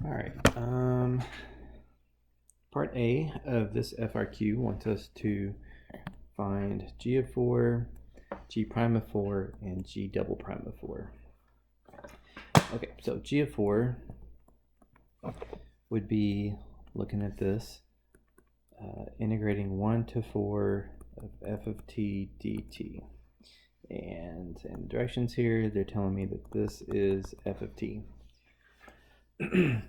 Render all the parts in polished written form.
All right. Part A of this FRQ wants us to find G of 4, G prime of 4, and G double prime of 4. Okay, so G of 4 would be looking at this, integrating 1 to 4 of f of t dt. And in directions here, they're telling me that this is f of t.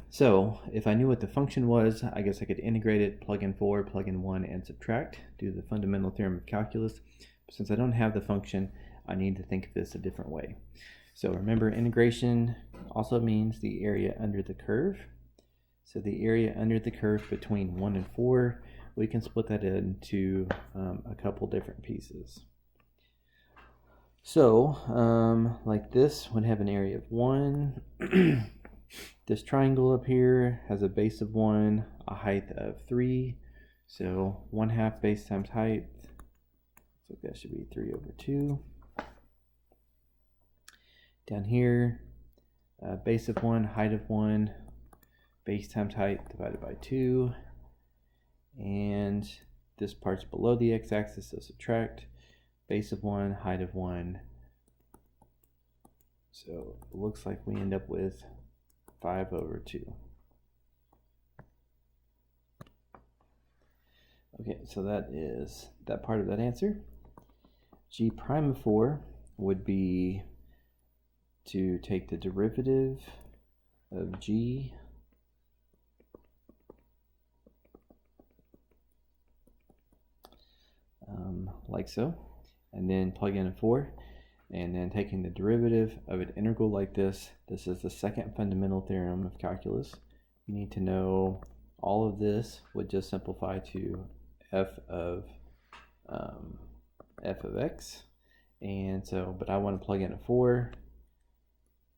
So if I knew what the function was, I guess I could integrate it, plug in 4, plug in 1, and subtract, do the fundamental theorem of calculus. But since I don't have the function, I need to think of this a different way. So remember, integration also means the area under the curve. So the area under the curve between 1 and 4, we can split that into a couple different pieces. So like this would have an area of 1. This triangle up here has a base of 1, a height of 3. So 1/2 base times height. So that should be 3 over 2. Down here, base of 1, height of 1, base times height divided by 2. And this part's below the x-axis, so subtract. Base of 1, height of 1. So it looks like we end up with 5 over 2. Okay, so that is that part of that answer. G prime of 4 would be to take the derivative of G like so, and then plug in a 4. And then taking the derivative of an integral like this, this is the second fundamental theorem of calculus. You need to know all of this would just simplify to f of x. And so, but I want to plug in a 4.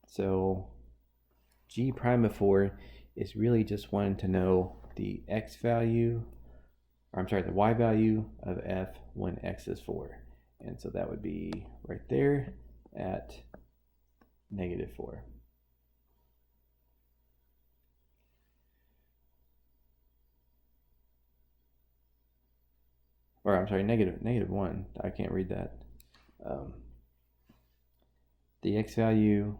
So G prime of 4 is really just wanting to know the x value, or I'm sorry, the y value of f when x is 4. And so that would be right there at -4. Or I'm sorry, negative 1. I can't read that. The x value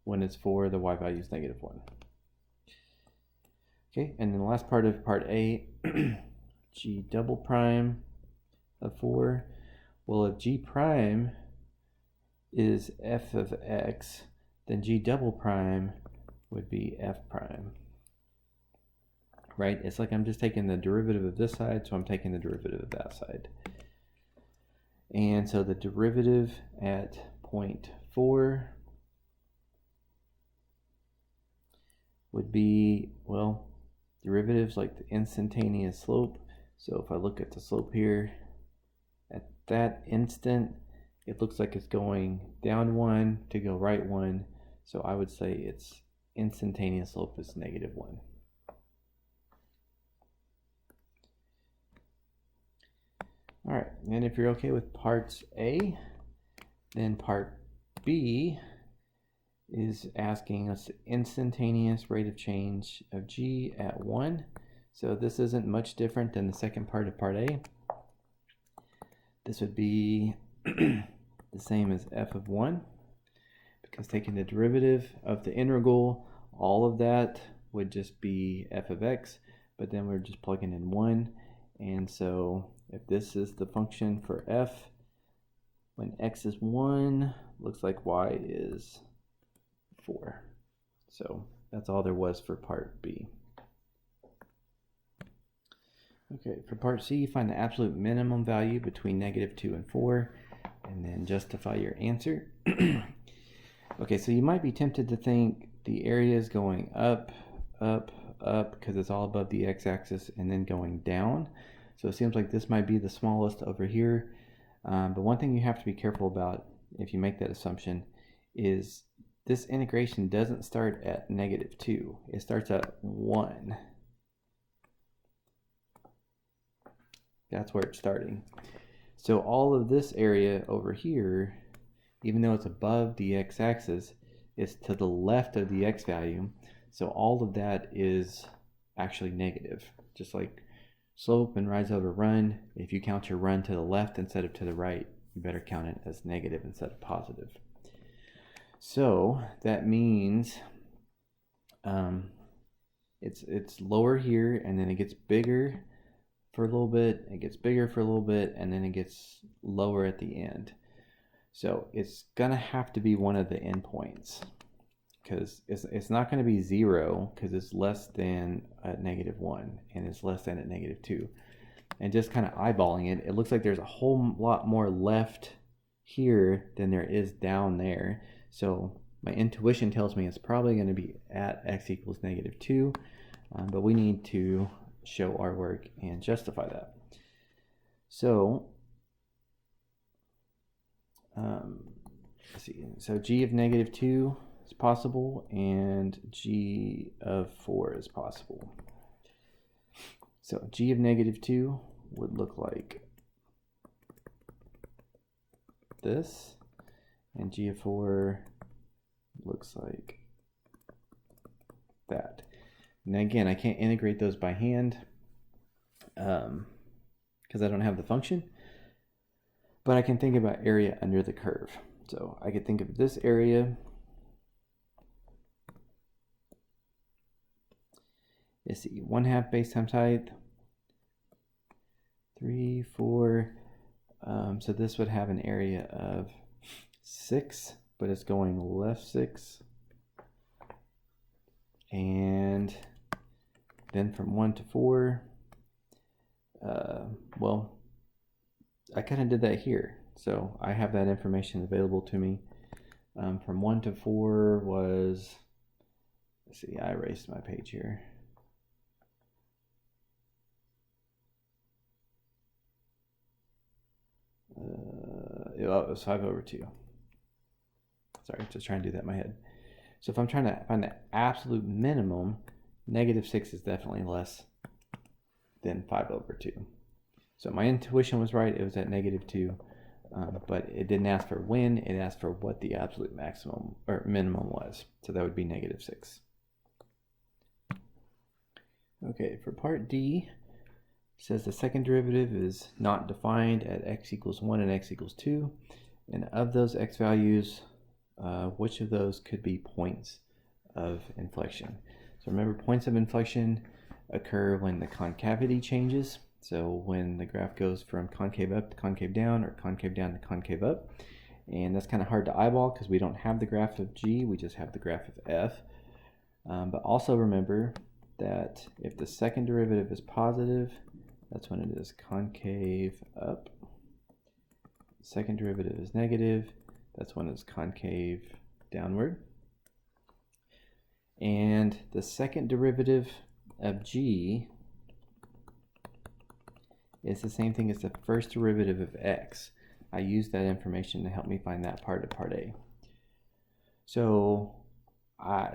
when it's 4, the y value is -1. Okay, and then the last part of part A, G double prime of 4. Well, if G prime is f of x, then G double prime would be f prime. Right? It's like I'm just taking the derivative of this side, so I'm taking the derivative of that side. And so the derivative at point 4 would be, well, derivatives like the instantaneous slope. So if I look at the slope here, at that instant, it looks like it's going down 1 to go right 1. So I would say its instantaneous slope is -1. All right, and if you're okay with parts A, then part B is asking us the instantaneous rate of change of G at 1. So this isn't much different than the second part of part A. This would be the same as f of 1, because taking the derivative of the integral, all of that would just be f of x, but then we're just plugging in 1. And so if this is the function for f, when x is 1, looks like y is 4. So that's all there was for part B. Okay, for part C, find the absolute minimum value between -2 and 4, and then justify your answer. Okay, so you might be tempted to think the area is going up, up, up, because it's all above the x-axis, and then going down. So it seems like this might be the smallest over here. But one thing you have to be careful about if you make that assumption is this integration doesn't start at -2. It starts at 1. That's where it's starting. So all of this area over here, even though it's above the x-axis, is to the left of the x value. So all of that is actually negative. Just like slope and rise over run, if you count your run to the left instead of to the right, you better count it as negative instead of positive. So that means it's lower here, and then it gets bigger for a little bit, it gets bigger for a little bit, and then it gets lower at the end. So it's gonna have to be one of the endpoints, because it's not going to be 0, because it's less than at -1 and it's less than at -2. And just kind of eyeballing it, it looks like there's a whole lot more left here than there is down there. So my intuition tells me it's probably going to be at x equals -2, but we need to show our work and justify that. So let's see. So g of -2 is possible, and g of 4 is possible. So g of -2 would look like this, and g of 4 looks like that. And again, I can't integrate those by hand because I don't have the function, but I can think about area under the curve. So I could think of this area. Let's see, 1/2 base times height, 3, 4. So this would have an area of 6, but it's going left 6. And then from 1 to 4, well, I kind of did that here. So I have that information available to me. From 1 to 4 was, let's see, I erased my page here. It was 5/2. Sorry, just trying to do that in my head. So if I'm trying to find the absolute minimum, -6 is definitely less than 5/2. So my intuition was right, it was at -2, but it didn't ask for when, it asked for what the absolute maximum or minimum was. So that would be -6. Okay, for part D, it says the second derivative is not defined at x equals 1 and x equals 2. And of those x values, which of those could be points of inflection? So remember, points of inflection occur when the concavity changes. So when the graph goes from concave up to concave down, or concave down to concave up. And that's kind of hard to eyeball because we don't have the graph of G, we just have the graph of F. But also remember that if the second derivative is positive, that's when it is concave up. Second derivative is negative, that's when it's concave downward. And the second derivative of G is the same thing as the first derivative of X. I used that information to help me find that part of part A. So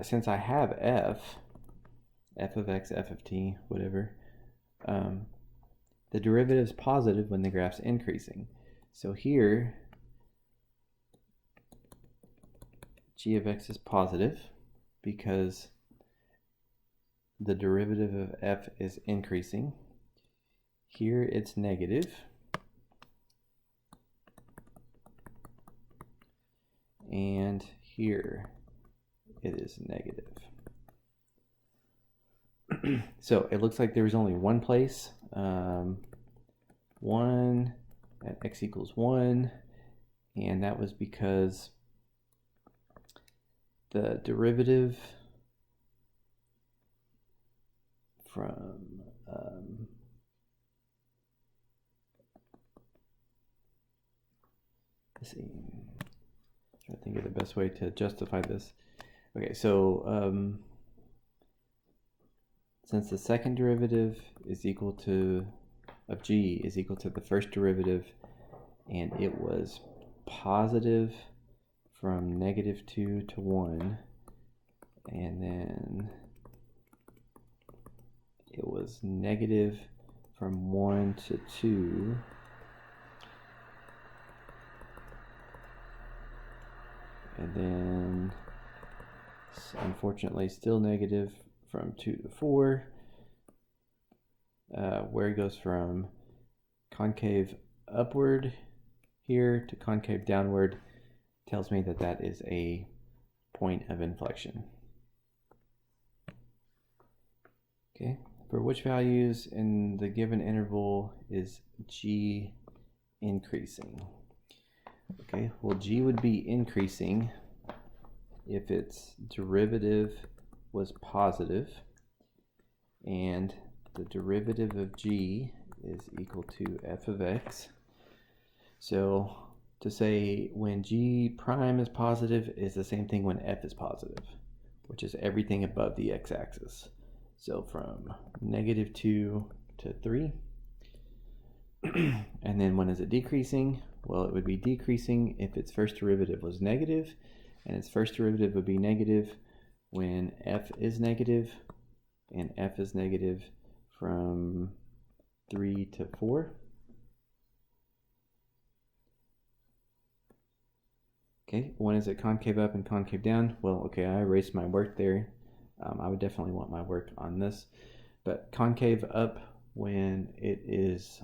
since I have F of X, F of T, whatever, the derivative is positive when the graph's increasing. So here, g of x is positive because the derivative of f is increasing. Here it's negative. And here it is negative. So it looks like there was only one place, 1 at x equals 1, and that was because the derivative from let's see, try to think of the best way to justify this. Okay, so since the second derivative is equal to of g is equal to the first derivative, and it was positive from -2 to 1, and then it was negative from 1 to 2, and then unfortunately still negative from 2 to 4. Where it goes from concave upward here to concave downward tells me that that is a point of inflection. Okay, for which values in the given interval is g increasing? Okay, well, g would be increasing if its derivative was positive and the derivative of g is equal to f of x. So to say when g prime is positive is the same thing when f is positive, which is everything above the x-axis. So from -2 to 3. And then when is it decreasing? Well, it would be decreasing if its first derivative was negative, and its first derivative would be negative when f is negative, and f is negative from 3 to 4. Okay, when is it concave up and concave down? Well, okay, I erased my work there. I would definitely want my work on this. But concave up when it is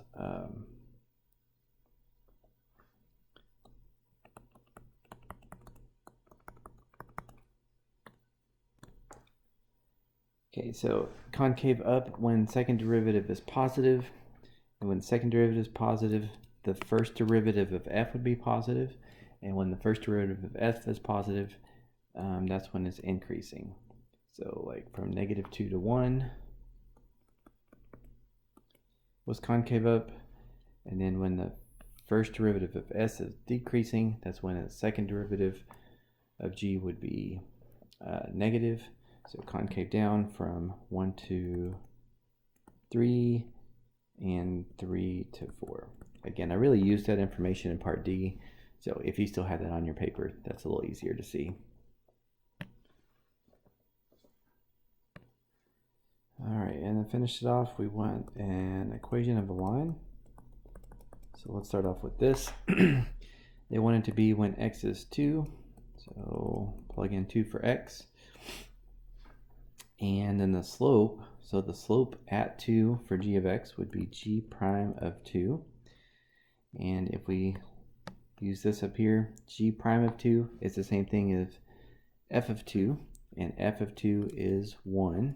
okay, so concave up when second derivative is positive, and when second derivative is positive, the first derivative of f would be positive, and when the first derivative of f is positive, that's when it's increasing. So like from -2 to 1 was concave up, and then when the first derivative of s is decreasing, that's when the second derivative of g would be negative. So concave down from 1 to 3 and 3 to 4. Again, I really used that information in part D, so if you still have that on your paper, that's a little easier to see. All right, and to finish it off, we want an equation of a line. So let's start off with this. They want it to be when x is 2, so plug in 2 for x. And then the slope, so the slope at 2 for g of x would be g prime of 2. And if we use this up here, g prime of 2 is the same thing as f of 2, and f of 2 is 1.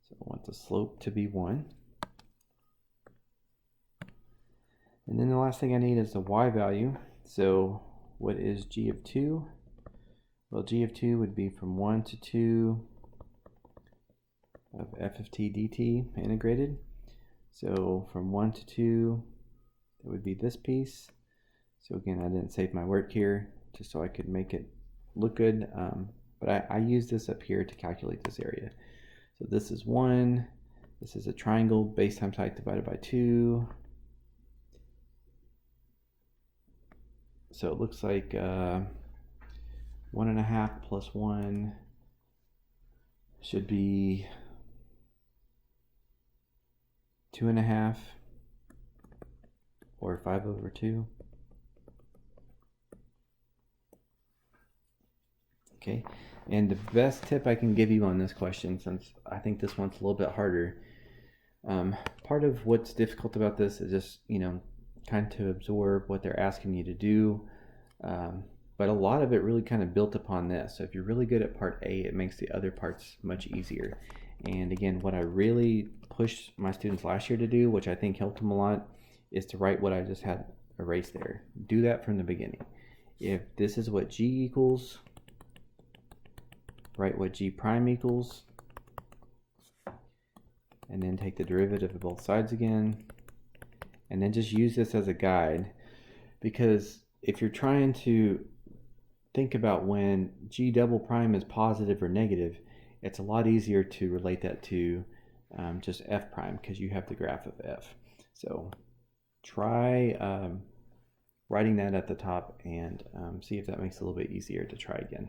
So I want the slope to be 1. And then the last thing I need is the y value. So what is g of 2? Well, g of 2 would be from 1 to 2 of f of t dt integrated. So from 1 to 2, it would be this piece. So again, I didn't save my work here just so I could make it look good, but I used this up here to calculate this area. So this is 1, this is a triangle, base times height divided by 2. So it looks like 1.5 plus 1 should be 2.5 or 5/2. Okay, and the best tip I can give you on this question, since I think this one's a little bit harder, part of what's difficult about this is just, kind of to absorb what they're asking you to do, but a lot of it really kind of built upon this. So if you're really good at part A, it makes the other parts much easier. And again, what I really pushed my students last year to do, which I think helped them a lot, is to write what I just had erased there. Do that from the beginning. If this is what g equals, write what g prime equals, and then take the derivative of both sides again, and then just use this as a guide, because if you're trying to think about when g double prime is positive or negative, it's a lot easier to relate that to just f prime, because you have the graph of f. So try writing that at the top and see if that makes it a little bit easier to try again.